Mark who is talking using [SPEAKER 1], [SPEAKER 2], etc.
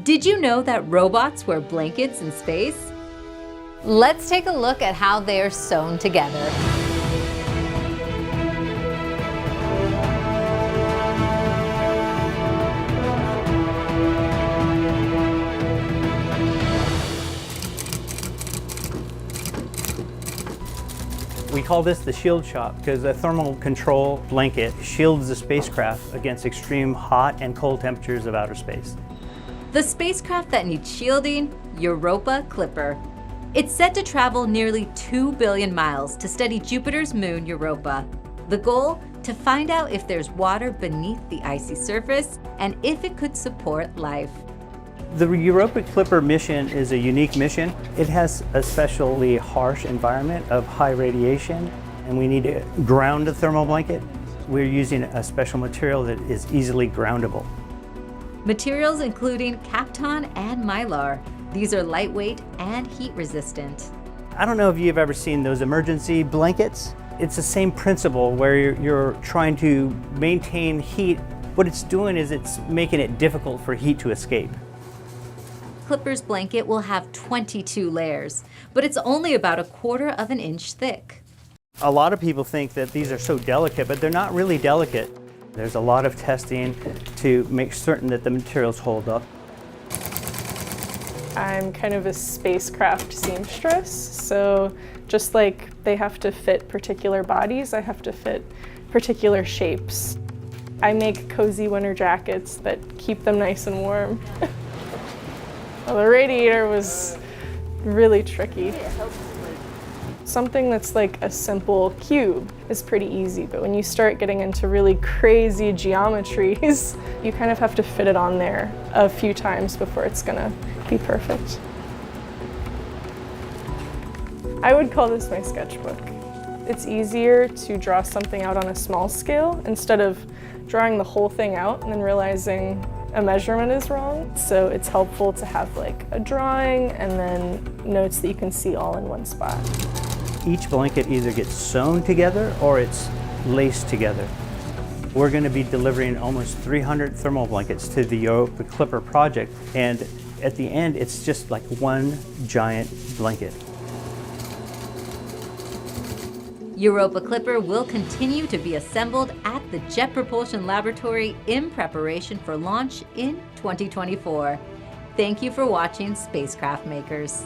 [SPEAKER 1] Did you know that robots wear blankets in space? Let's take a look at how they are sewn together.
[SPEAKER 2] We call this the shield shop because the thermal control blanket shields the spacecraft against extreme hot and cold temperatures of outer space.
[SPEAKER 1] The spacecraft that needs shielding, Europa Clipper. It's set to travel nearly 2 billion miles to study Jupiter's moon, Europa. The goal? To find out if there's water beneath the icy surface and if it could support life.
[SPEAKER 2] The Europa Clipper mission is a unique mission. It has a especially harsh environment of high radiation, and we need to ground the thermal blanket. We're using a special material that is easily groundable.
[SPEAKER 1] Materials including Kapton and Mylar. These are lightweight and heat resistant.
[SPEAKER 2] I don't know if you've ever seen those emergency blankets. It's the same principle where you're trying to maintain heat. What it's doing is it's making it difficult for heat to escape.
[SPEAKER 1] Clipper's blanket will have 22 layers, but it's only about 1/4 of an inch thick.
[SPEAKER 2] A lot of people think that these are so delicate, but they're not really delicate. There's a lot of testing to make certain that the materials hold up.
[SPEAKER 3] I'm kind of a spacecraft seamstress, so just like they have to fit particular bodies, I have to fit particular shapes. I make cozy winter jackets that keep them nice and warm. Well, the radiator was really tricky. Something that's like a simple cube is pretty easy, but when you start getting into really crazy geometries, you kind of have to fit it on there a few times before it's gonna be perfect. I would call this my sketchbook. It's easier to draw something out on a small scale instead of drawing the whole thing out and then realizing a measurement is wrong. So it's helpful to have like a drawing and then notes that you can see all in one spot.
[SPEAKER 2] Each blanket either gets sewn together or it's laced together. We're going to be delivering almost 300 thermal blankets to the Europa Clipper project, and at the end it's just like one giant blanket.
[SPEAKER 1] Europa Clipper will continue to be assembled at the Jet Propulsion Laboratory in preparation for launch in 2024. Thank you for watching Spacecraft Makers.